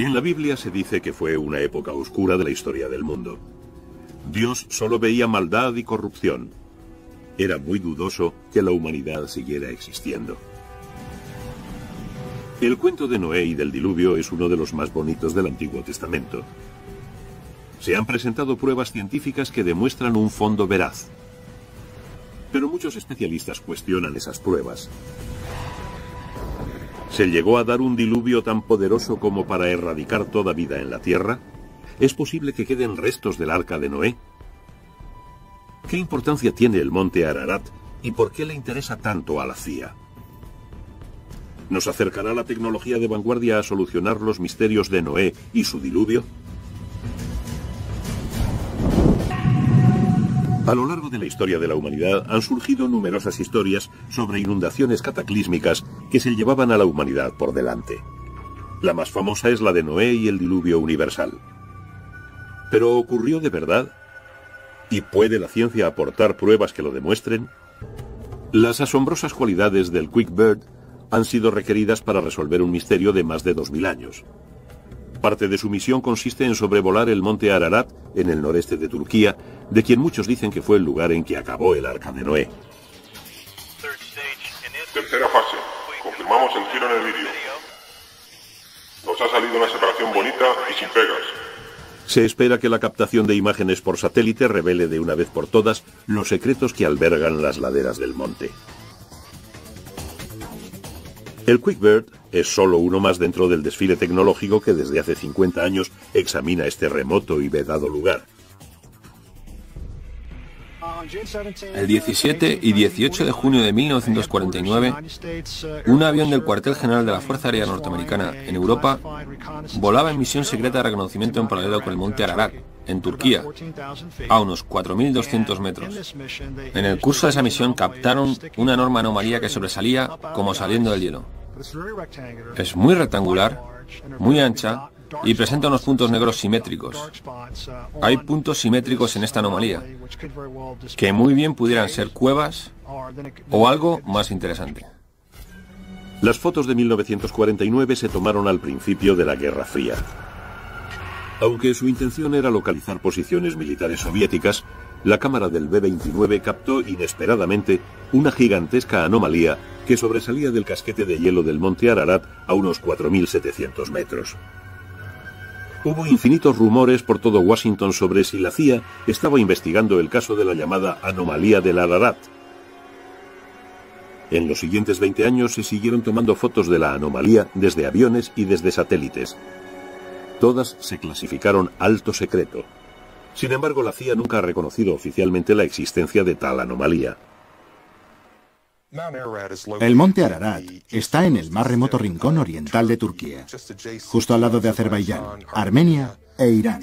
En la Biblia se dice que fue una época oscura de la historia del mundo. Dios solo veía maldad y corrupción. Era muy dudoso que la humanidad siguiera existiendo. El cuento de Noé y del diluvio es uno de los más bonitos del Antiguo Testamento. Se han presentado pruebas científicas que demuestran un fondo veraz. Pero muchos especialistas cuestionan esas pruebas. ¿Se llegó a dar un diluvio tan poderoso como para erradicar toda vida en la Tierra? ¿Es posible que queden restos del arca de Noé? ¿Qué importancia tiene el monte Ararat y por qué le interesa tanto a la CIA? ¿Nos acercará la tecnología de vanguardia a solucionar los misterios de Noé y su diluvio? A lo largo de la historia de la humanidad han surgido numerosas historias sobre inundaciones cataclísmicas que se llevaban a la humanidad por delante. La más famosa es la de Noé y el diluvio universal. ¿Pero ocurrió de verdad? ¿Y puede la ciencia aportar pruebas que lo demuestren? Las asombrosas cualidades del Quick Bird han sido requeridas para resolver un misterio de más de 2000 años. Parte de su misión consiste en sobrevolar el monte Ararat, en el noreste de Turquía, de quien muchos dicen que fue el lugar en que acabó el arca de Noé. Tercera fase. Confirmamos el giro en el vídeo. Nos ha salido una separación bonita y sin pegas. Se espera que la captación de imágenes por satélite revele de una vez por todas los secretos que albergan las laderas del monte. El Quick Bird es solo uno más dentro del desfile tecnológico que desde hace 50 años examina este remoto y vedado lugar. El 17 y 18 de junio de 1949, un avión del cuartel general de la Fuerza Aérea Norteamericana en Europa volaba en misión secreta de reconocimiento en paralelo con el monte Ararat, en Turquía, a unos 4.200 metros. En el curso de esa misión captaron una enorme anomalía que sobresalía como saliendo del hielo. Es muy rectangular, muy ancha y presenta unos puntos negros simétricos. Hay puntos simétricos en esta anomalía, que muy bien pudieran ser cuevas o algo más interesante. Las fotos de 1949 se tomaron al principio de la Guerra Fría. Aunque su intención era localizar posiciones militares soviéticas, la cámara del B-29 captó inesperadamente una gigantesca anomalía que sobresalía del casquete de hielo del monte Ararat a unos 4.700 metros. Hubo infinitos rumores por todo Washington sobre si la CIA estaba investigando el caso de la llamada anomalía del Ararat. En los siguientes 20 años se siguieron tomando fotos de la anomalía desde aviones y desde satélites. Todas se clasificaron alto secreto. Sin embargo, la CIA nunca ha reconocido oficialmente la existencia de tal anomalía. El monte Ararat está en el más remoto rincón oriental de Turquía, justo al lado de Azerbaiyán, Armenia e Irán.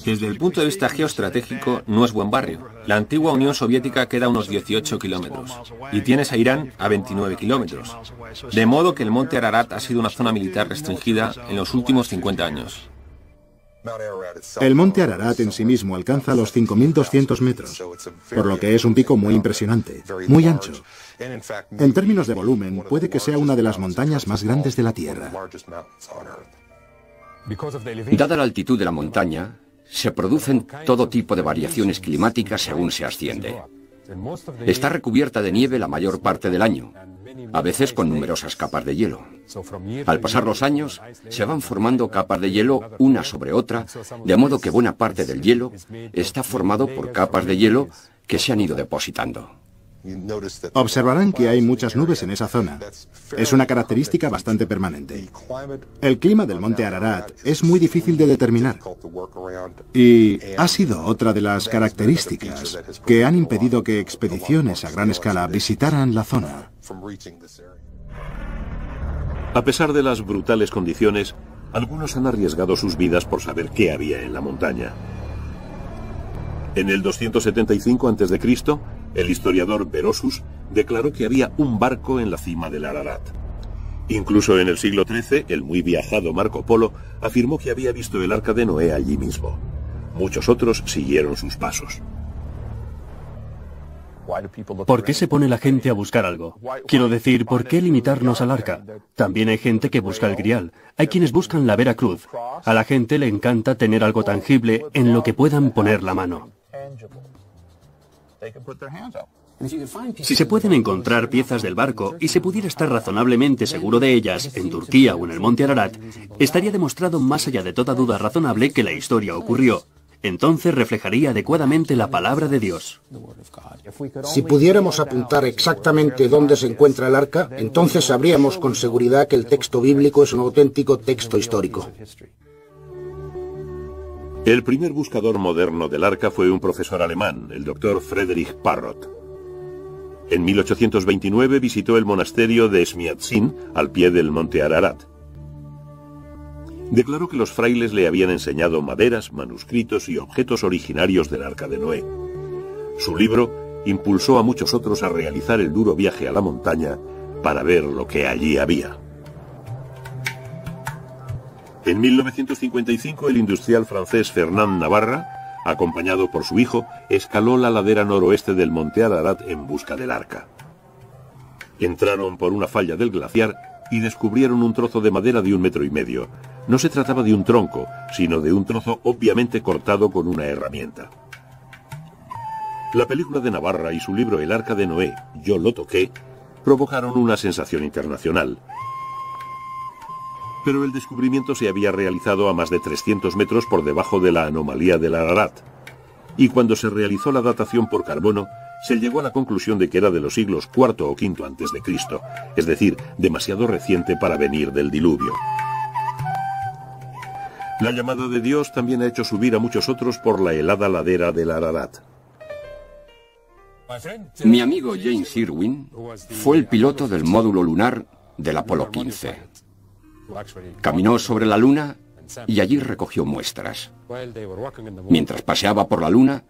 Desde el punto de vista geoestratégico, no es buen barrio. La antigua Unión Soviética queda a unos 18 kilómetros y tienes a Irán a 29 kilómetros. De modo que el monte Ararat ha sido una zona militar restringida en los últimos 50 años. El monte Ararat en sí mismo alcanza los 5.200 metros, por lo que es un pico muy impresionante, muy ancho. En términos de volumen, puede que sea una de las montañas más grandes de la Tierra. Dada la altitud de la montaña, se producen todo tipo de variaciones climáticas según se asciende. Está recubierta de nieve la mayor parte del año, a veces con numerosas capas de hielo. Al pasar los años, se van formando capas de hielo una sobre otra, de modo que buena parte del hielo está formado por capas de hielo que se han ido depositando. Observarán que hay muchas nubes en esa zona. Es una característica bastante permanente. El clima del monte Ararat es muy difícil de determinar y ha sido otra de las características que han impedido que expediciones a gran escala visitaran la zona. A pesar de las brutales condiciones, algunos han arriesgado sus vidas por saber qué había en la montaña. En el 275 a.C., el historiador Berosus declaró que había un barco en la cima del Ararat. Incluso en el siglo XIII, el muy viajado Marco Polo afirmó que había visto el arca de Noé allí mismo. Muchos otros siguieron sus pasos. ¿Por qué se pone la gente a buscar algo? Quiero decir, ¿por qué limitarnos al arca? También hay gente que busca el grial. Hay quienes buscan la Vera Cruz. A la gente le encanta tener algo tangible en lo que puedan poner la mano. Si se pueden encontrar piezas del barco y se pudiera estar razonablemente seguro de ellas en Turquía o en el monte Ararat, estaría demostrado más allá de toda duda razonable que la historia ocurrió. Entonces reflejaría adecuadamente la palabra de Dios. Si pudiéramos apuntar exactamente dónde se encuentra el arca, entonces sabríamos con seguridad que el texto bíblico es un auténtico texto histórico. El primer buscador moderno del arca fue un profesor alemán, el doctor Friedrich Parrot. En 1829 visitó el monasterio de Smiatzin, al pie del monte Ararat. Declaró que los frailes le habían enseñado maderas, manuscritos y objetos originarios del Arca de Noé. Su libro impulsó a muchos otros a realizar el duro viaje a la montaña para ver lo que allí había. En 1955 el industrial francés Fernand Navarra, acompañado por su hijo, escaló la ladera noroeste del monte Ararat en busca del arca. Entraron por una falla del glaciar y descubrieron un trozo de madera de 1,5 metros. No se trataba de un tronco, sino de un trozo obviamente cortado con una herramienta. La película de Navarra y su libro El Arca de Noé, Yo lo toqué, provocaron una sensación internacional. Pero el descubrimiento se había realizado a más de 300 metros por debajo de la anomalía del Ararat. Y cuando se realizó la datación por carbono, se llegó a la conclusión de que era de los siglos IV o V antes de Cristo, es decir, demasiado reciente para venir del diluvio. La llamada de Dios también ha hecho subir a muchos otros por la helada ladera del Ararat. Mi amigo James Irwin fue el piloto del módulo lunar del Apolo 15. Caminó sobre la Luna y allí recogió muestras. Mientras paseaba por la Luna,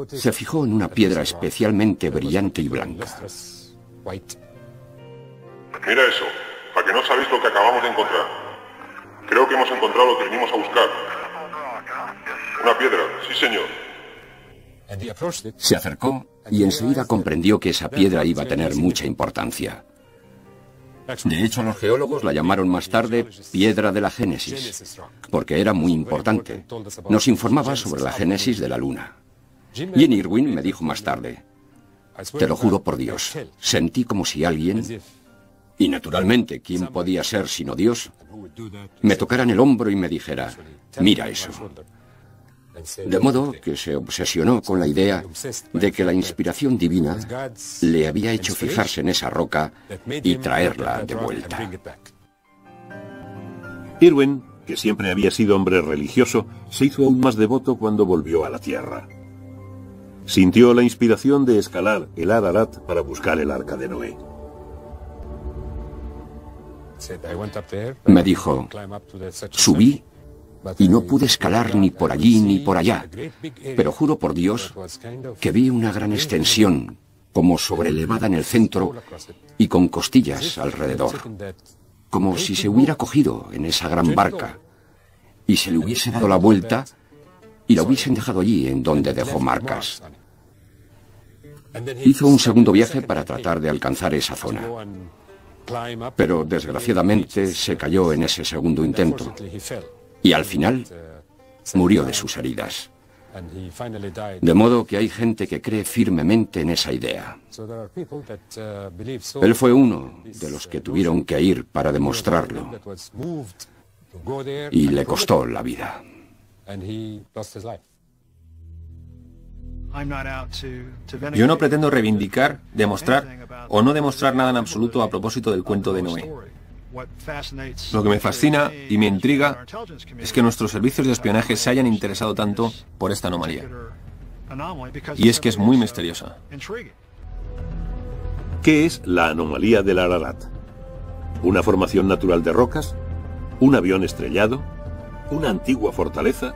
se fijó en una piedra especialmente brillante y blanca. Mira eso, a que no sabéis lo que acabamos de encontrar. Creo que hemos encontrado lo que venimos a buscar. Una piedra, sí señor. Se acercó y enseguida comprendió que esa piedra iba a tener mucha importancia. De hecho, los geólogos la llamaron más tarde Piedra de la Génesis, porque era muy importante. Nos informaba sobre la génesis de la Luna. Jim Irwin me dijo más tarde, te lo juro por Dios, sentí como si alguien, y naturalmente, ¿quién podía ser sino Dios?, me tocara en el hombro y me dijera, mira eso. De modo que se obsesionó con la idea de que la inspiración divina le había hecho fijarse en esa roca y traerla de vuelta. Irwin, que siempre había sido hombre religioso, se hizo aún más devoto cuando volvió a la Tierra. Sintió la inspiración de escalar el Ararat para buscar el Arca de Noé. Me dijo, subí y no pude escalar ni por allí ni por allá, pero juro por Dios que vi una gran extensión, como sobrelevada en el centro y con costillas alrededor, como si se hubiera cogido en esa gran barca y se le hubiese dado la vuelta y la hubiesen dejado allí en donde dejó marcas. Hizo un segundo viaje para tratar de alcanzar esa zona, pero desgraciadamente se cayó en ese segundo intento. Y al final murió de sus heridas. De modo que hay gente que cree firmemente en esa idea. Él fue uno de los que tuvieron que ir para demostrarlo. Y le costó la vida. Yo no pretendo reivindicar, demostrar o no demostrar nada en absoluto a propósito del cuento de Noé. Lo que me fascina y me intriga es que nuestros servicios de espionaje se hayan interesado tanto por esta anomalía. Y es que es muy misteriosa. ¿Qué es la anomalía del Ararat? ¿Una formación natural de rocas? ¿Un avión estrellado? ¿Una antigua fortaleza?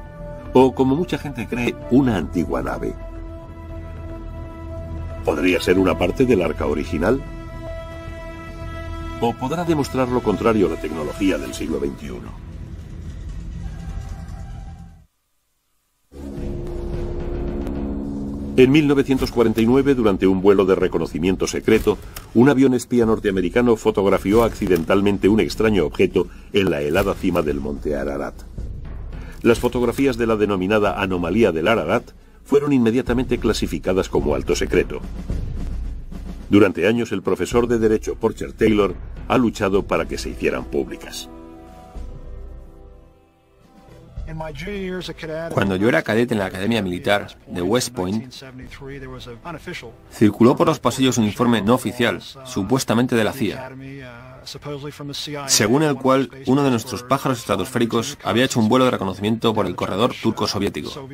¿O, como mucha gente cree, una antigua nave? ¿Podría ser una parte del arca original? ¿O podrá demostrar lo contrario la tecnología del siglo XXI? En 1949, durante un vuelo de reconocimiento secreto, un avión espía norteamericano fotografió accidentalmente un extraño objeto en la helada cima del monte Ararat. Las fotografías de la denominada anomalía del Ararat fueron inmediatamente clasificadas como alto secreto. Durante años, el profesor de Derecho Porcher Taylor ha luchado para que se hicieran públicas. Cuando yo era cadete en la Academia Militar de West Point, circuló por los pasillos un informe no oficial, supuestamente de la CIA, según el cual uno de nuestros pájaros estratosféricos había hecho un vuelo de reconocimiento por el corredor turco-soviético.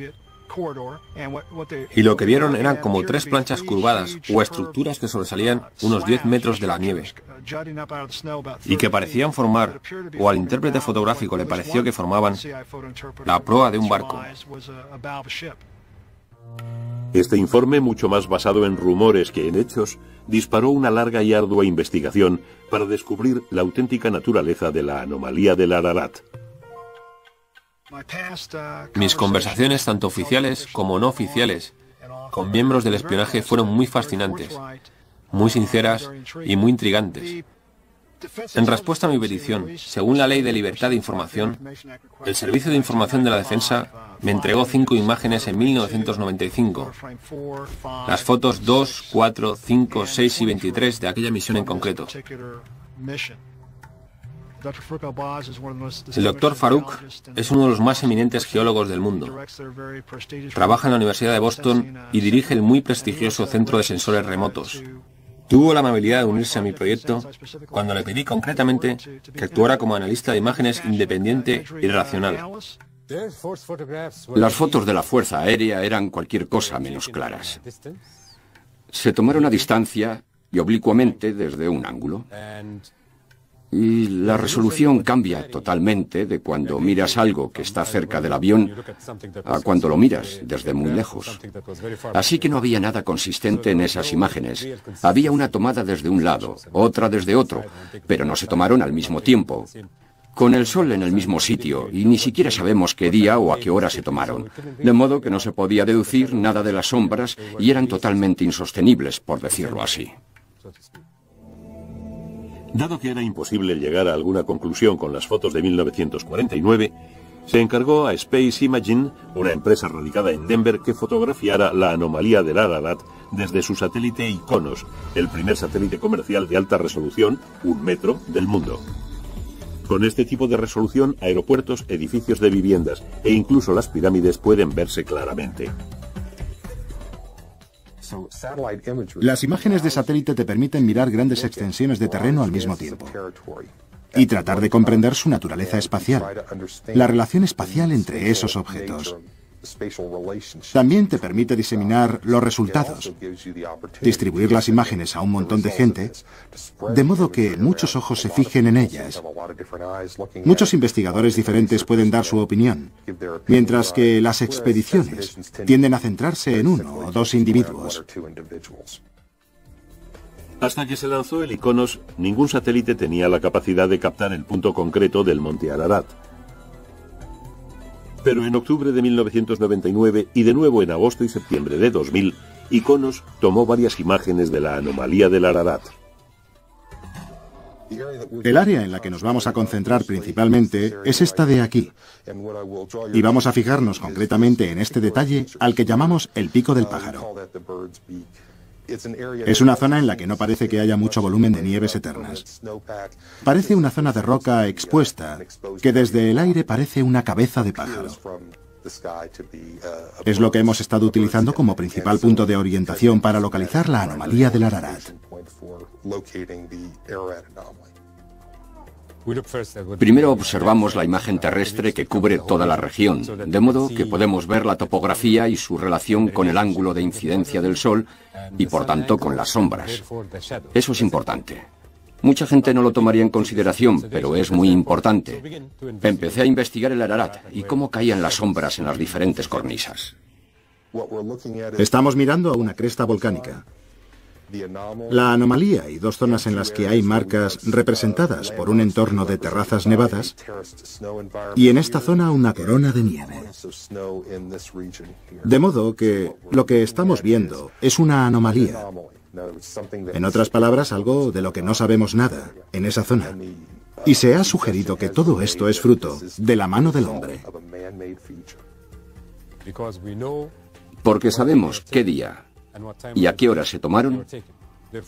Y lo que vieron eran como 3 planchas curvadas o estructuras que sobresalían unos 10 metros de la nieve y que parecían formar, o al intérprete fotográfico le pareció que formaban, la proa de un barco. Este informe, mucho más basado en rumores que en hechos, disparó una larga y ardua investigación para descubrir la auténtica naturaleza de la anomalía del Ararat. Mis conversaciones, tanto oficiales como no oficiales, con miembros del espionaje fueron muy fascinantes, muy sinceras y muy intrigantes. En respuesta a mi petición, según la Ley de Libertad de Información, el Servicio de Información de la Defensa me entregó 5 imágenes en 1995. Las fotos 2, 4, 5, 6 y 23 de aquella misión en concreto. El Dr. Farouk es uno de los más eminentes geólogos del mundo. Trabaja en la Universidad de Boston y dirige el muy prestigioso Centro de Sensores Remotos. Tuvo la amabilidad de unirse a mi proyecto cuando le pedí concretamente que actuara como analista de imágenes independiente y racional. Las fotos de la Fuerza Aérea eran cualquier cosa menos claras. Se tomaron a distancia y oblicuamente desde un ángulo. Y la resolución cambia totalmente de cuando miras algo que está cerca del avión a cuando lo miras desde muy lejos. Así que no había nada consistente en esas imágenes. Había una tomada desde un lado, otra desde otro, pero no se tomaron al mismo tiempo, con el sol en el mismo sitio, y ni siquiera sabemos qué día o a qué hora se tomaron. De modo que no se podía deducir nada de las sombras y eran totalmente insostenibles, por decirlo así. Dado que era imposible llegar a alguna conclusión con las fotos de 1949, se encargó a Space Imaging, una empresa radicada en Denver, que fotografiara la anomalía del Ararat desde su satélite Iconos, el primer satélite comercial de alta resolución, 1 metro, del mundo. Con este tipo de resolución, aeropuertos, edificios de viviendas e incluso las pirámides pueden verse claramente. Las imágenes de satélite te permiten mirar grandes extensiones de terreno al mismo tiempo y tratar de comprender su naturaleza espacial, la relación espacial entre esos objetos. También te permite diseminar los resultados, distribuir las imágenes a un montón de gente, de modo que muchos ojos se fijen en ellas. Muchos investigadores diferentes pueden dar su opinión, mientras que las expediciones tienden a centrarse en 1 o 2 individuos. Hasta que se lanzó el Iconos, ningún satélite tenía la capacidad de captar el punto concreto del monte Ararat. Pero en octubre de 1999 y de nuevo en agosto y septiembre de 2000, Iconos tomó varias imágenes de la anomalía del Ararat. El área en la que nos vamos a concentrar principalmente es esta de aquí. Y vamos a fijarnos concretamente en este detalle al que llamamos el pico del pájaro. Es una zona en la que no parece que haya mucho volumen de nieves eternas. Parece una zona de roca expuesta, que desde el aire parece una cabeza de pájaro. Es lo que hemos estado utilizando como principal punto de orientación para localizar la anomalía del Ararat. Primero observamos la imagen terrestre que cubre toda la región, de modo que podemos ver la topografía y su relación con el ángulo de incidencia del Sol y por tanto con las sombras. Eso es importante. Mucha gente no lo tomaría en consideración, pero es muy importante. Empecé a investigar el Ararat y cómo caían las sombras en las diferentes cornisas. Estamos mirando a una cresta volcánica. La anomalía y dos zonas en las que hay marcas representadas por un entorno de terrazas nevadas y en esta zona una corona de nieve. De modo que lo que estamos viendo es una anomalía. En otras palabras, algo de lo que no sabemos nada en esa zona. Y se ha sugerido que todo esto es fruto de la mano del hombre. Porque sabemos qué día y a qué hora se tomaron,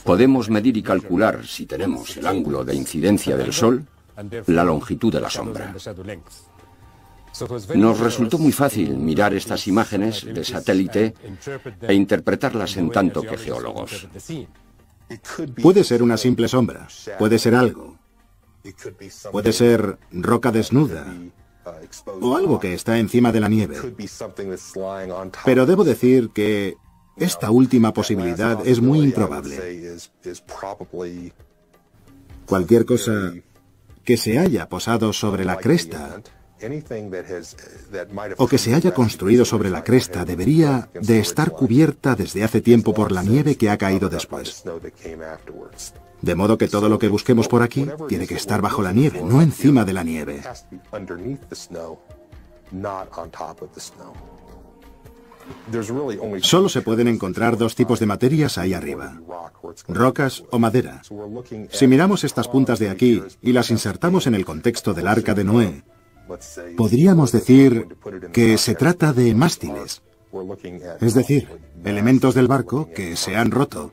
podemos medir y calcular, si tenemos el ángulo de incidencia del Sol, la longitud de la sombra. Nos resultó muy fácil mirar estas imágenes de satélite e interpretarlas en tanto que geólogos. Puede ser una simple sombra, puede ser algo. Puede ser roca desnuda o algo que está encima de la nieve. Pero debo decir que esta última posibilidad es muy improbable. Cualquier cosa que se haya posado sobre la cresta o que se haya construido sobre la cresta debería de estar cubierta desde hace tiempo por la nieve que ha caído después. De modo que todo lo que busquemos por aquí tiene que estar bajo la nieve, no encima de la nieve. Solo se pueden encontrar dos tipos de materias ahí arriba: rocas o madera. Si miramos estas puntas de aquí y las insertamos en el contexto del Arca de Noé, podríamos decir que se trata de mástiles, es decir, elementos del barco que se han roto.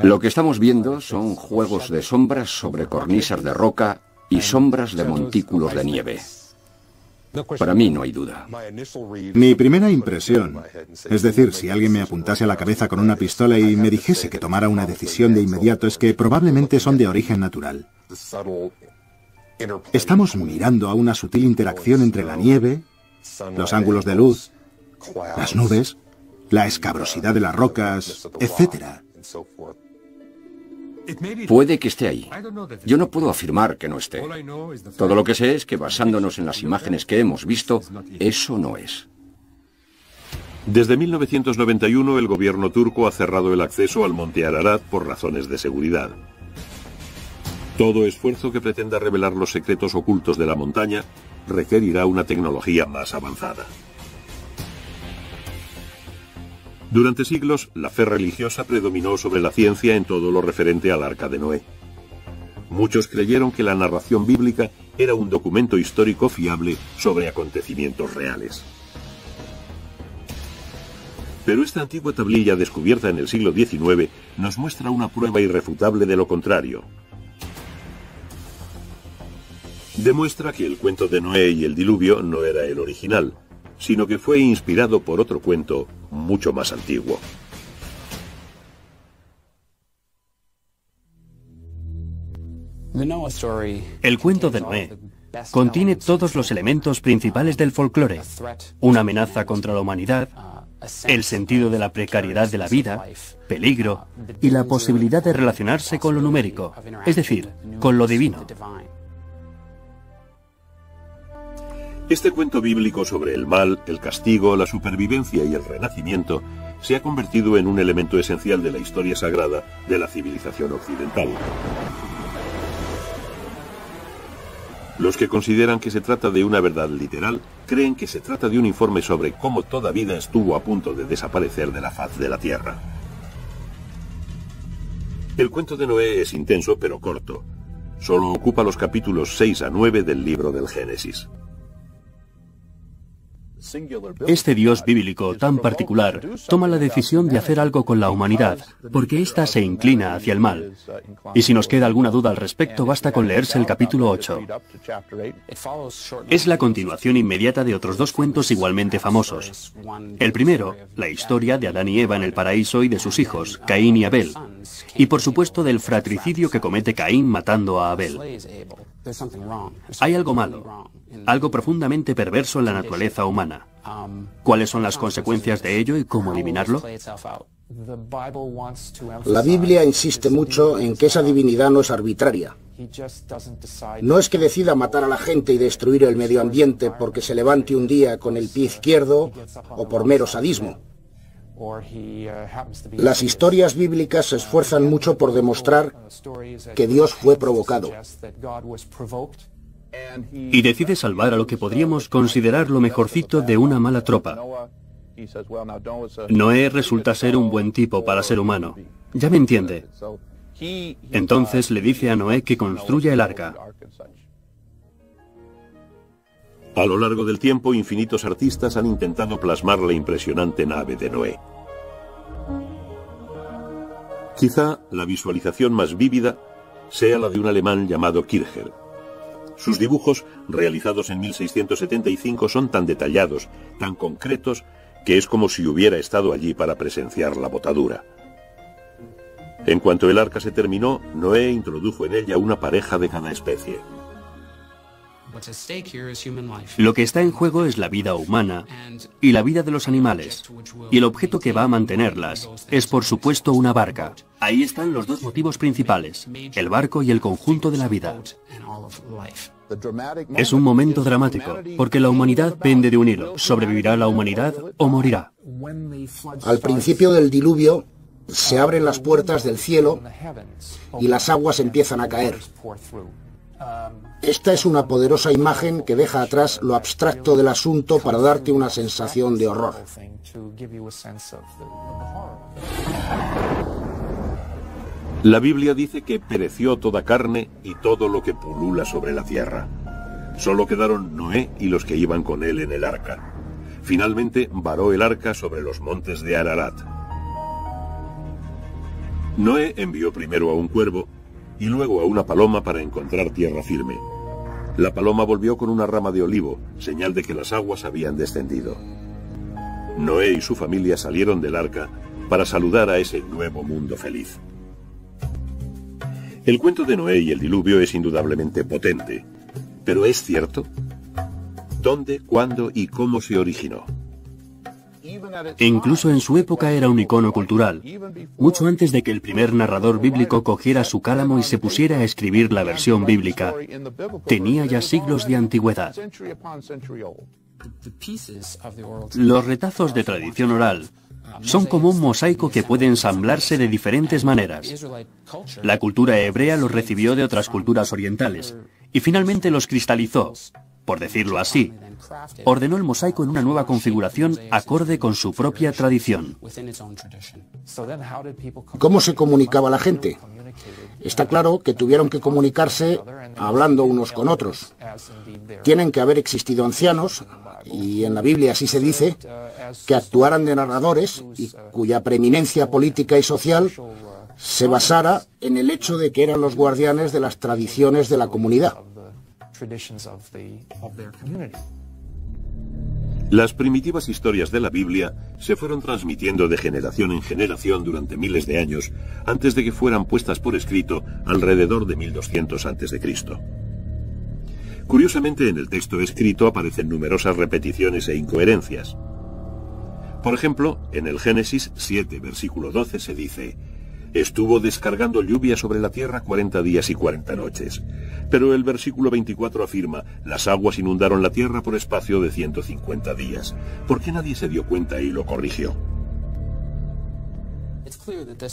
Lo que estamos viendo son juegos de sombras sobre cornisas de roca y sombras de montículos de nieve. Para mí no hay duda. Mi primera impresión, es decir, si alguien me apuntase a la cabeza con una pistola y me dijese que tomara una decisión de inmediato, es que probablemente son de origen natural. Estamos mirando a una sutil interacción entre la nieve, los ángulos de luz, las nubes, la escabrosidad de las rocas, etc. Puede que esté ahí. Yo no puedo afirmar que no esté. Todo lo que sé es que basándonos en las imágenes que hemos visto, eso no es. Desde 1991 el gobierno turco ha cerrado el acceso al monte Ararat por razones de seguridad. Todo esfuerzo que pretenda revelar los secretos ocultos de la montaña requerirá una tecnología más avanzada. Durante siglos, la fe religiosa predominó sobre la ciencia en todo lo referente al Arca de Noé. Muchos creyeron que la narración bíblica era un documento histórico fiable sobre acontecimientos reales. Pero esta antigua tablilla descubierta en el siglo XIX nos muestra una prueba irrefutable de lo contrario. Demuestra que el cuento de Noé y el diluvio no era el original, sino que fue inspirado por otro cuento mucho más antiguo. El cuento de Noé contiene todos los elementos principales del folclore: una amenaza contra la humanidad, el sentido de la precariedad de la vida, peligro y la posibilidad de relacionarse con lo numérico, es decir, con lo divino. Este cuento bíblico sobre el mal, el castigo, la supervivencia y el renacimiento se ha convertido en un elemento esencial de la historia sagrada de la civilización occidental. Los que consideran que se trata de una verdad literal creen que se trata de un informe sobre cómo toda vida estuvo a punto de desaparecer de la faz de la Tierra. El cuento de Noé es intenso pero corto. Solo ocupa los capítulos 6 a 9 del libro del Génesis. Este Dios bíblico tan particular toma la decisión de hacer algo con la humanidad, porque ésta se inclina hacia el mal. Y si nos queda alguna duda al respecto, basta con leerse el capítulo 8. Es la continuación inmediata de otros dos cuentos igualmente famosos. El primero, la historia de Adán y Eva en el paraíso y de sus hijos, Caín y Abel. Y por supuesto del fratricidio que comete Caín matando a Abel. Hay algo malo, algo profundamente perverso en la naturaleza humana. ¿Cuáles son las consecuencias de ello y cómo eliminarlo? La Biblia insiste mucho en que esa divinidad no es arbitraria. No es que decida matar a la gente y destruir el medio ambiente porque se levante un día con el pie izquierdo o por mero sadismo. Las historias bíblicas se esfuerzan mucho por demostrar que Dios fue provocado. Y decide salvar a lo que podríamos considerar lo mejorcito de una mala tropa. Noé resulta ser un buen tipo para ser humano. Ya me entiende. Entonces le dice a Noé que construya el arca. A lo largo del tiempo, infinitos artistas han intentado plasmar la impresionante nave de Noé. Quizá la visualización más vívida sea la de un alemán llamado Kircher. Sus dibujos, realizados en 1675, son tan detallados, tan concretos, que es como si hubiera estado allí para presenciar la botadura. En cuanto el arca se terminó, Noé introdujo en ella una pareja de cada especie. Lo que está en juego es la vida humana y la vida de los animales, y el objeto que va a mantenerlas es, por supuesto, una barca. Ahí están los dos motivos principales, el barco y el conjunto de la vida. Es un momento dramático, porque la humanidad pende de un hilo. ¿Sobrevivirá la humanidad o morirá? Al principio del diluvio, se abren las puertas del cielo y las aguas empiezan a caer. Esta es una poderosa imagen que deja atrás lo abstracto del asunto para darte una sensación de horror. La Biblia dice que pereció toda carne y todo lo que pulula sobre la tierra. Solo quedaron Noé y los que iban con él en el arca. Finalmente varó el arca sobre los montes de Ararat. Noé envió primero a un cuervo y luego a una paloma para encontrar tierra firme. La paloma volvió con una rama de olivo, señal de que las aguas habían descendido. Noé y su familia salieron del arca para saludar a ese nuevo mundo feliz. El cuento de Noé y el diluvio es indudablemente potente, pero ¿es cierto? ¿Dónde, cuándo y cómo se originó? Incluso en su época era un icono cultural, mucho antes de que el primer narrador bíblico cogiera su cálamo y se pusiera a escribir la versión bíblica. Tenía ya siglos de antigüedad. Los retazos de tradición oral son como un mosaico que puede ensamblarse de diferentes maneras. La cultura hebrea los recibió de otras culturas orientales y finalmente los cristalizó, por decirlo así. Ordenó el mosaico en una nueva configuración acorde con su propia tradición. ¿Cómo se comunicaba la gente? Está claro que tuvieron que comunicarse hablando unos con otros. Tienen que haber existido ancianos, y en la Biblia así se dice, que actuaran de narradores y cuya preeminencia política y social se basara en el hecho de que eran los guardianes de las tradiciones de la comunidad. Las primitivas historias de la Biblia se fueron transmitiendo de generación en generación durante miles de años antes de que fueran puestas por escrito alrededor de 1200 a.C. Curiosamente, en el texto escrito aparecen numerosas repeticiones e incoherencias. Por ejemplo, en el Génesis 7, versículo 12 se dice: estuvo descargando lluvia sobre la tierra 40 días y 40 noches. Pero el versículo 24 afirma: las aguas inundaron la tierra por espacio de 150 días. ¿Por qué nadie se dio cuenta y lo corrigió?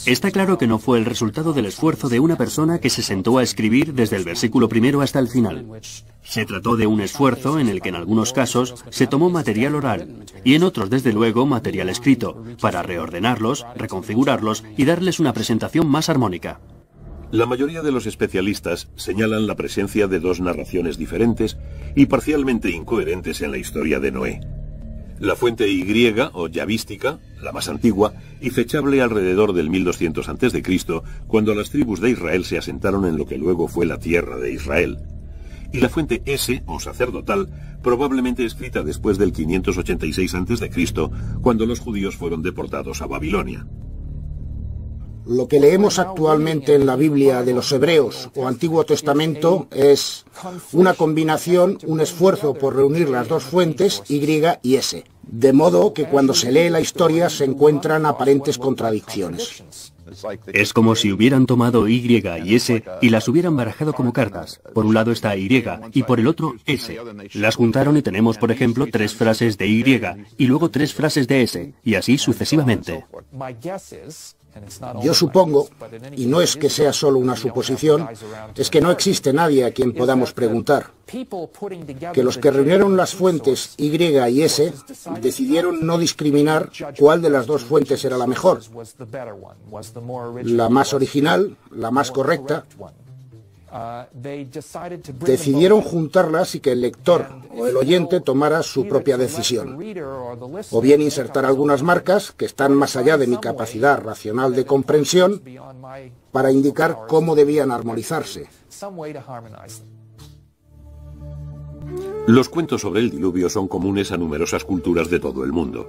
Está claro que no fue el resultado del esfuerzo de una persona que se sentó a escribir desde el versículo primero hasta el final. Se trató de un esfuerzo en el que en algunos casos se tomó material oral y en otros, desde luego, material escrito, para reordenarlos, reconfigurarlos y darles una presentación más armónica. La mayoría de los especialistas señalan la presencia de dos narraciones diferentes y parcialmente incoherentes en la historia de Noé. La fuente Y o yavística, la más antigua, y fechable alrededor del 1200 a.C., cuando las tribus de Israel se asentaron en lo que luego fue la tierra de Israel. Y la fuente S o sacerdotal, probablemente escrita después del 586 a.C., cuando los judíos fueron deportados a Babilonia. Lo que leemos actualmente en la Biblia de los Hebreos o Antiguo Testamento es una combinación, un esfuerzo por reunir las dos fuentes, Y y S. De modo que cuando se lee la historia se encuentran aparentes contradicciones. Es como si hubieran tomado Y y S y las hubieran barajado como cartas. Por un lado está Y y por el otro S. Las juntaron y tenemos, por ejemplo, 3 frases de Y y luego 3 frases de S, y así sucesivamente. Yo supongo, y no es que sea solo una suposición, es que no existe nadie a quien podamos preguntar, que los que reunieron las fuentes Y y S decidieron no discriminar cuál de las dos fuentes era la mejor, la más original, la más correcta. Decidieron juntarlas y que el lector o el oyente tomara su propia decisión, o bien insertar algunas marcas que están más allá de mi capacidad racional de comprensión para indicar cómo debían armonizarse. Los cuentos sobre el diluvio son comunes a numerosas culturas de todo el mundo.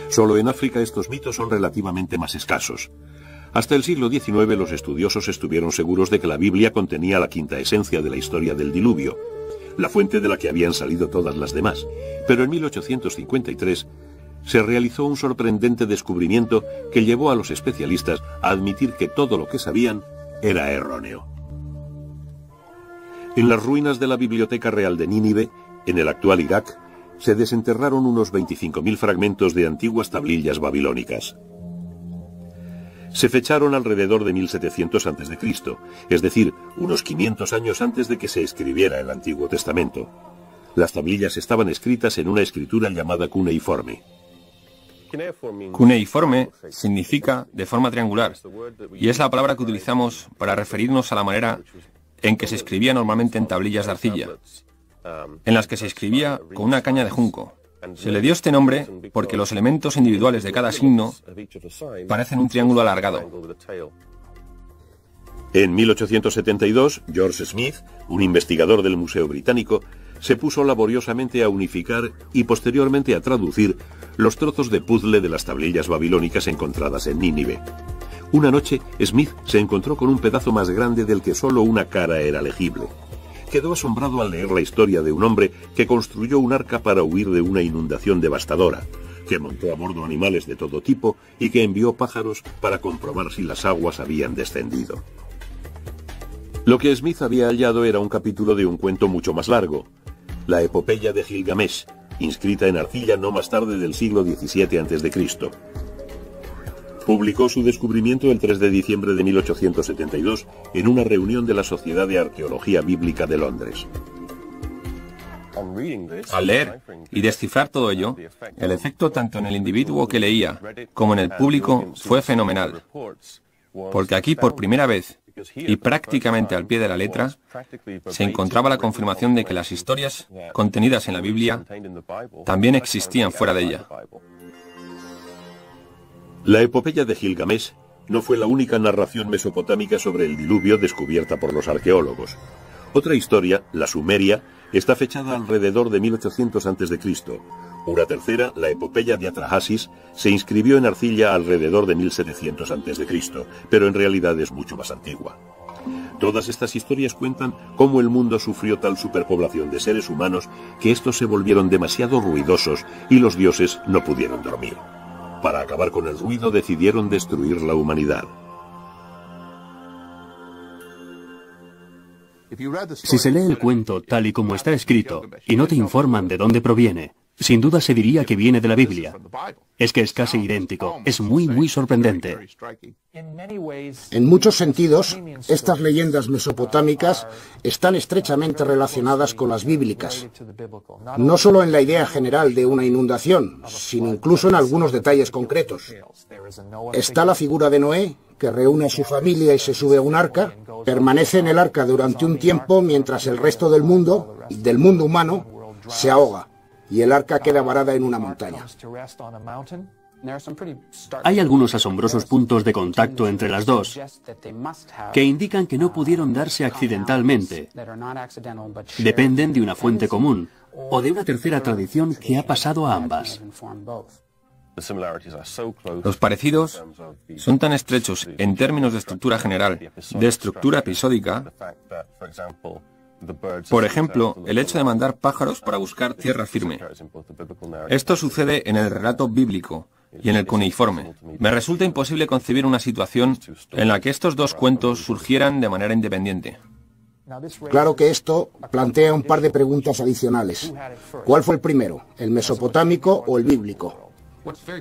Solo en África estos mitos son relativamente más escasos. Hasta el siglo XIX los estudiosos estuvieron seguros de que la Biblia contenía la quinta esencia de la historia del diluvio, la fuente de la que habían salido todas las demás. Pero en 1853 se realizó un sorprendente descubrimiento que llevó a los especialistas a admitir que todo lo que sabían era erróneo. En las ruinas de la Biblioteca Real de Nínive, en el actual Irak, se desenterraron unos 25.000 fragmentos de antiguas tablillas babilónicas. Se fecharon alrededor de 1700 a.C., es decir, unos 500 años antes de que se escribiera el Antiguo Testamento. Las tablillas estaban escritas en una escritura llamada cuneiforme. Cuneiforme significa de forma triangular, y es la palabra que utilizamos para referirnos a la manera en que se escribía normalmente en tablillas de arcilla, en las que se escribía con una caña de junco. Se le dio este nombre porque los elementos individuales de cada signo parecen un triángulo alargado. En 1872, George Smith, un investigador del Museo Británico, se puso laboriosamente a unificar y posteriormente a traducir los trozos de puzzle de las tablillas babilónicas encontradas en Nínive. Una noche, Smith se encontró con un pedazo más grande del que solo una cara era legible. Quedó asombrado al leer la historia de un hombre que construyó un arca para huir de una inundación devastadora, que montó a bordo animales de todo tipo y que envió pájaros para comprobar si las aguas habían descendido. Lo que Smith había hallado era un capítulo de un cuento mucho más largo, la epopeya de Gilgamesh, inscrita en arcilla no más tarde del siglo XVII a.C. Publicó su descubrimiento el 3 de diciembre de 1872 en una reunión de la Sociedad de Arqueología Bíblica de Londres. Al leer y descifrar todo ello, el efecto tanto en el individuo que leía como en el público fue fenomenal, porque aquí por primera vez, y prácticamente al pie de la letra, se encontraba la confirmación de que las historias contenidas en la Biblia también existían fuera de ella. La epopeya de Gilgamesh no fue la única narración mesopotámica sobre el diluvio descubierta por los arqueólogos. Otra historia, la sumeria, está fechada alrededor de 1800 a.C. Una tercera, la epopeya de Atrahasis, se inscribió en arcilla alrededor de 1700 a.C., pero en realidad es mucho más antigua. Todas estas historias cuentan cómo el mundo sufrió tal superpoblación de seres humanos que estos se volvieron demasiado ruidosos y los dioses no pudieron dormir. Para acabar con el ruido decidieron destruir la humanidad. Si se lee el cuento tal y como está escrito y no te informan de dónde proviene, sin duda se diría que viene de la Biblia. Es que es casi idéntico, es muy sorprendente. En muchos sentidos, estas leyendas mesopotámicas están estrechamente relacionadas con las bíblicas, no solo en la idea general de una inundación, sino incluso en algunos detalles concretos. Está la figura de Noé, que reúne a su familia y se sube a un arca, permanece en el arca durante un tiempo mientras el resto del mundo humano, se ahoga, y el arca queda varada en una montaña. Hay algunos asombrosos puntos de contacto entre las dos que indican que no pudieron darse accidentalmente. Dependen de una fuente común o de una tercera tradición que ha pasado a ambas. Los parecidos son tan estrechos en términos de estructura general, de estructura episódica. Por ejemplo, el hecho de mandar pájaros para buscar tierra firme. Esto sucede en el relato bíblico, y en el cuneiforme. Me resulta imposible concebir una situación en la que estos dos cuentos surgieran de manera independiente. Claro que esto plantea un par de preguntas adicionales. ¿Cuál fue el primero, el mesopotámico o el bíblico?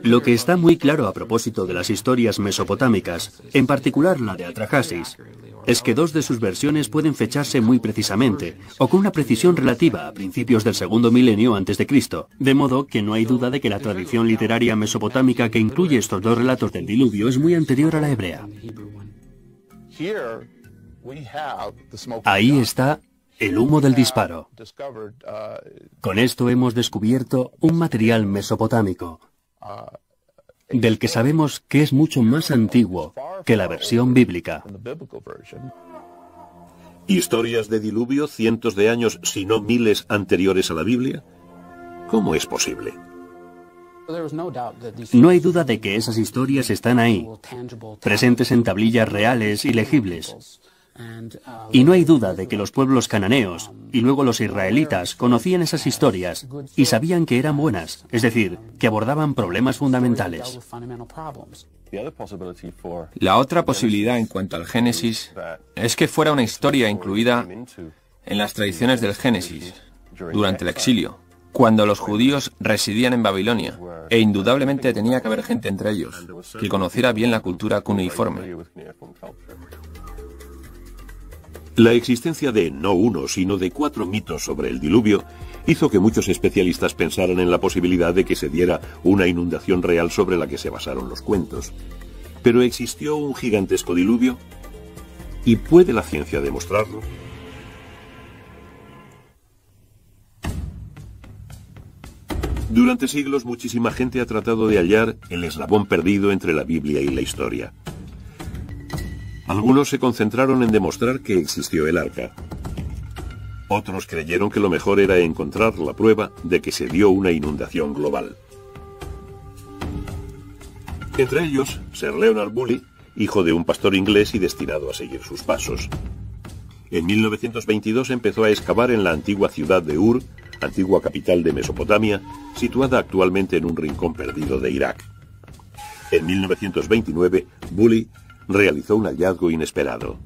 Lo que está muy claro a propósito de las historias mesopotámicas, en particular la de Atrahasis, es que dos de sus versiones pueden fecharse muy precisamente, o con una precisión relativa a principios del segundo milenio antes de Cristo, de modo que no hay duda de que la tradición literaria mesopotámica que incluye estos dos relatos del diluvio es muy anterior a la hebrea. Ahí está el humo del disparo. Con esto hemos descubierto un material mesopotámico, del que sabemos que es mucho más antiguo que la versión bíblica. ¿Historias de diluvio cientos de años, si no miles, anteriores a la Biblia? ¿Cómo es posible? No hay duda de que esas historias están ahí, presentes en tablillas reales y legibles. Y no hay duda de que los pueblos cananeos y luego los israelitas conocían esas historias y sabían que eran buenas, es decir, que abordaban problemas fundamentales. La otra posibilidad en cuanto al Génesis es que fuera una historia incluida en las tradiciones del Génesis durante el exilio, cuando los judíos residían en Babilonia, e indudablemente tenía que haber gente entre ellos que conociera bien la cultura cuneiforme. La existencia de no uno, sino de 4 mitos sobre el diluvio hizo que muchos especialistas pensaran en la posibilidad de que se diera una inundación real sobre la que se basaron los cuentos. ¿Pero existió un gigantesco diluvio? ¿Y puede la ciencia demostrarlo? Durante siglos muchísima gente ha tratado de hallar el eslabón perdido entre la Biblia y la historia. Algunos se concentraron en demostrar que existió el arca. Otros creyeron que lo mejor era encontrar la prueba de que se dio una inundación global. Entre ellos, Sir Leonard Bully, hijo de un pastor inglés y destinado a seguir sus pasos. En 1922 empezó a excavar en la antigua ciudad de Ur, antigua capital de Mesopotamia, situada actualmente en un rincón perdido de Irak. En 1929, Bully realizó un hallazgo inesperado.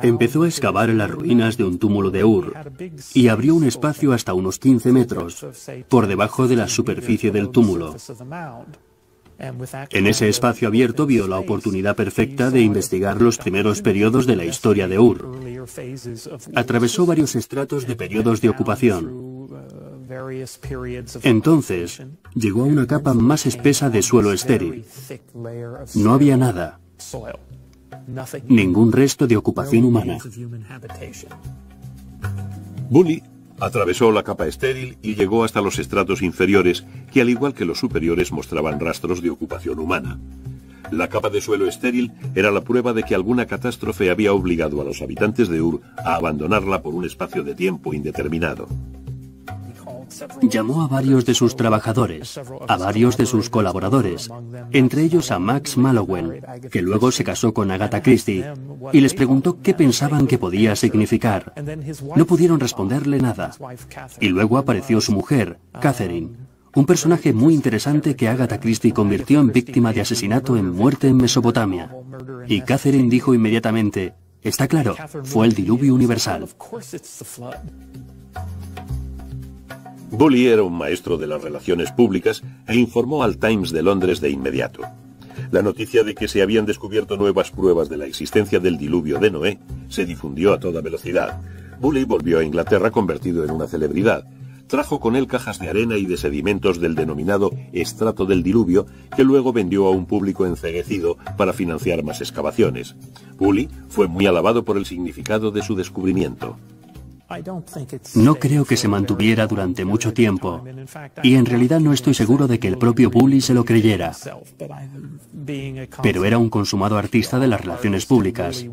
Empezó a excavar en las ruinas de un túmulo de Ur y abrió un espacio hasta unos 15 metros por debajo de la superficie del túmulo. En ese espacio abierto vio la oportunidad perfecta de investigar los primeros periodos de la historia de Ur. Atravesó varios estratos de periodos de ocupación. Entonces, llegó a una capa más espesa de suelo estéril. No había nada. Ningún resto de ocupación humana. Bully atravesó la capa estéril y llegó hasta los estratos inferiores, que al igual que los superiores mostraban rastros de ocupación humana. La capa de suelo estéril era la prueba de que alguna catástrofe había obligado a los habitantes de Ur a abandonarla por un espacio de tiempo indeterminado. Llamó a varios de sus trabajadores, a varios de sus colaboradores, entre ellos a Max Mallowan, que luego se casó con Agatha Christie, y les preguntó qué pensaban que podía significar. No pudieron responderle nada. Y luego apareció su mujer, Catherine, un personaje muy interesante que Agatha Christie convirtió en víctima de asesinato en Muerte en Mesopotamia. Y Catherine dijo inmediatamente, está claro, fue el diluvio universal. Bully era un maestro de las relaciones públicas e informó al Times de Londres de inmediato. La noticia de que se habían descubierto nuevas pruebas de la existencia del diluvio de Noé se difundió a toda velocidad. Bully volvió a Inglaterra convertido en una celebridad. Trajo con él cajas de arena y de sedimentos del denominado estrato del diluvio, que luego vendió a un público enceguecido para financiar más excavaciones. Bully fue muy alabado por el significado de su descubrimiento. No creo que se mantuviera durante mucho tiempo, y en realidad no estoy seguro de que el propio Bully se lo creyera. Pero era un consumado artista de las relaciones públicas,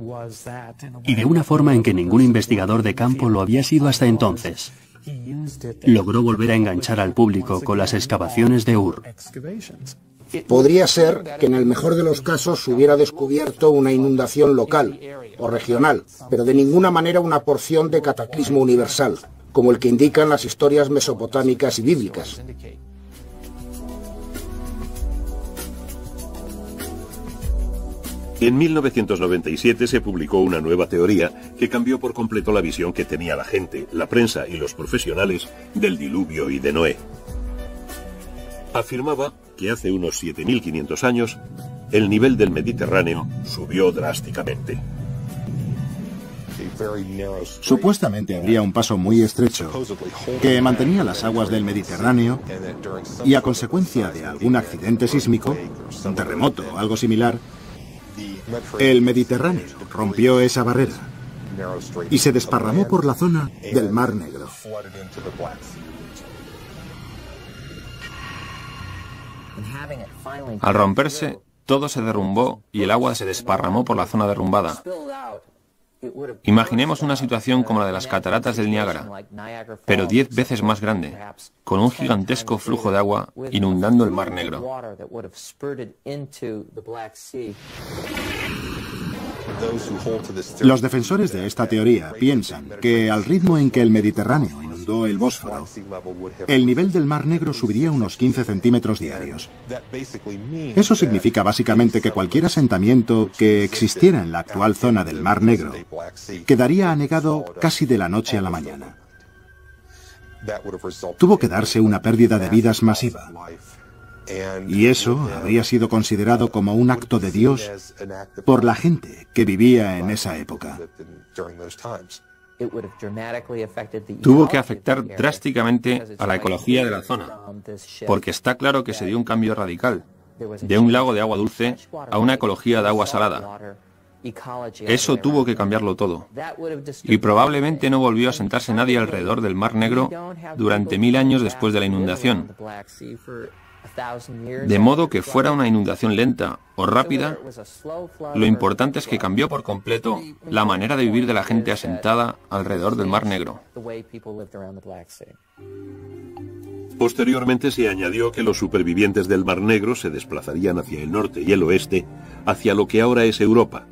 y de una forma en que ningún investigador de campo lo había sido hasta entonces. Logró volver a enganchar al público con las excavaciones de Ur. Podría ser que en el mejor de los casos se hubiera descubierto una inundación local o regional, pero de ninguna manera una porción de cataclismo universal, como el que indican las historias mesopotámicas y bíblicas. En 1997 se publicó una nueva teoría que cambió por completo la visión que tenía la gente, la prensa y los profesionales del diluvio y de Noé. Afirmaba que hace unos 7.500 años el nivel del Mediterráneo subió drásticamente. Supuestamente habría un paso muy estrecho que mantenía las aguas del Mediterráneo y a consecuencia de algún accidente sísmico, un terremoto o algo similar, el Mediterráneo rompió esa barrera y se desparramó por la zona del Mar Negro. Al romperse, todo se derrumbó y el agua se desparramó por la zona derrumbada. Imaginemos una situación como la de las cataratas del Niágara, pero 10 veces más grande, con un gigantesco flujo de agua inundando el Mar Negro. Los defensores de esta teoría piensan que al ritmo en que el Mediterráneo inundó el Bósforo, el nivel del Mar Negro subiría unos 15 centímetros diarios. Eso significa básicamente que cualquier asentamiento que existiera en la actual zona del Mar Negro quedaría anegado casi de la noche a la mañana. Tuvo que darse una pérdida de vidas masiva. Y eso habría sido considerado como un acto de Dios por la gente que vivía en esa época. Tuvo que afectar drásticamente a la ecología de la zona, porque está claro que se dio un cambio radical, de un lago de agua dulce a una ecología de agua salada. Eso tuvo que cambiarlo todo, y probablemente no volvió a sentarse nadie alrededor del Mar Negro durante 1000 años después de la inundación. De modo que fuera una inundación lenta o rápida, lo importante es que cambió por completo la manera de vivir de la gente asentada alrededor del Mar Negro. Posteriormente se añadió que los supervivientes del Mar Negro se desplazarían hacia el norte y el oeste, hacia lo que ahora es Europa,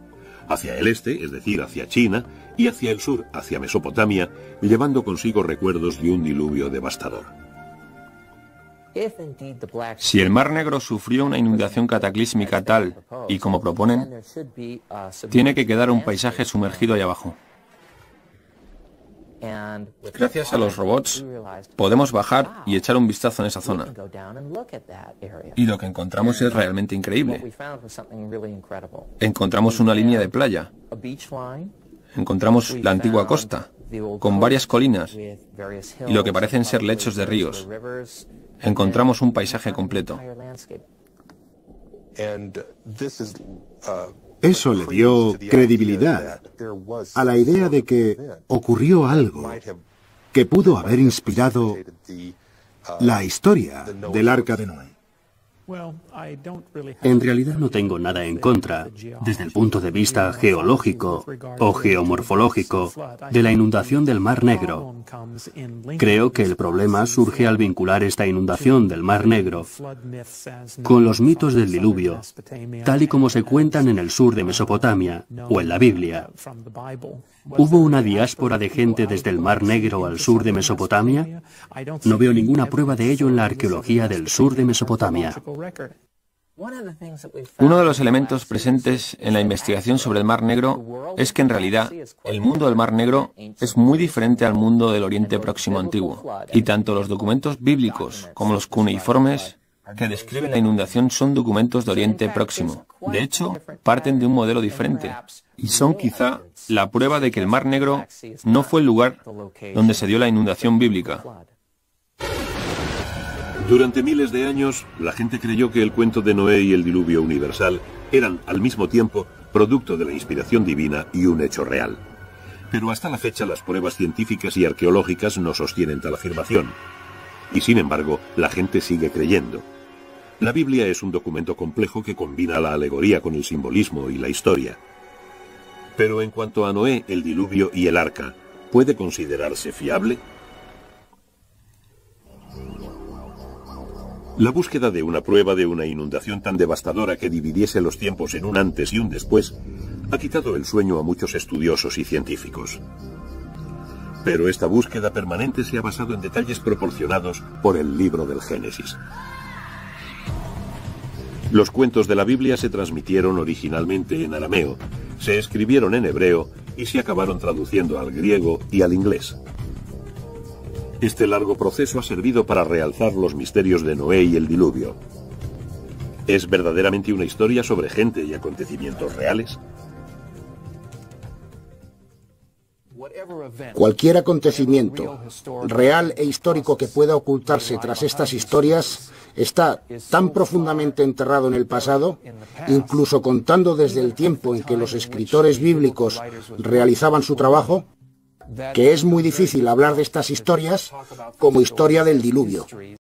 hacia el este, es decir, hacia China, y hacia el sur, hacia Mesopotamia, llevando consigo recuerdos de un diluvio devastador. Si el Mar Negro sufrió una inundación cataclísmica tal y como proponen, tiene que quedar un paisaje sumergido ahí abajo. Gracias a los robots, podemos bajar y echar un vistazo en esa zona. Y lo que encontramos es realmente increíble. Encontramos una línea de playa. Encontramos la antigua costa, con varias colinas y lo que parecen ser lechos de ríos. Encontramos un paisaje completo. Eso le dio credibilidad a la idea de que ocurrió algo que pudo haber inspirado la historia del Arca de Noé. En realidad no tengo nada en contra, desde el punto de vista geológico o geomorfológico, de la inundación del Mar Negro. Creo que el problema surge al vincular esta inundación del Mar Negro con los mitos del diluvio, tal y como se cuentan en el sur de Mesopotamia o en la Biblia. ¿Hubo una diáspora de gente desde el Mar Negro al sur de Mesopotamia? No veo ninguna prueba de ello en la arqueología del sur de Mesopotamia. Uno de los elementos presentes en la investigación sobre el Mar Negro es que en realidad el mundo del Mar Negro es muy diferente al mundo del Oriente Próximo antiguo, y tanto los documentos bíblicos como los cuneiformes que describen la inundación son documentos de Oriente Próximo. De hecho, parten de un modelo diferente, y son quizá la prueba de que el Mar Negro no fue el lugar donde se dio la inundación bíblica. Durante miles de años, la gente creyó que el cuento de Noé y el diluvio universal eran, al mismo tiempo, producto de la inspiración divina y un hecho real. Pero hasta la fecha las pruebas científicas y arqueológicas no sostienen tal afirmación. Y sin embargo, la gente sigue creyendo. La Biblia es un documento complejo que combina la alegoría con el simbolismo y la historia. Pero en cuanto a Noé, el diluvio y el arca, ¿puede considerarse fiable? La búsqueda de una prueba de una inundación tan devastadora que dividiese los tiempos en un antes y un después ha quitado el sueño a muchos estudiosos y científicos. Pero esta búsqueda permanente se ha basado en detalles proporcionados por el libro del Génesis. Los cuentos de la Biblia se transmitieron originalmente en arameo, se escribieron en hebreo y se acabaron traduciendo al griego y al inglés. Este largo proceso ha servido para realzar los misterios de Noé y el diluvio. ¿Es verdaderamente una historia sobre gente y acontecimientos reales? Cualquier acontecimiento real e histórico que pueda ocultarse tras estas historias está tan profundamente enterrado en el pasado, incluso contando desde el tiempo en que los escritores bíblicos realizaban su trabajo, que es muy difícil hablar de estas historias como historia del diluvio.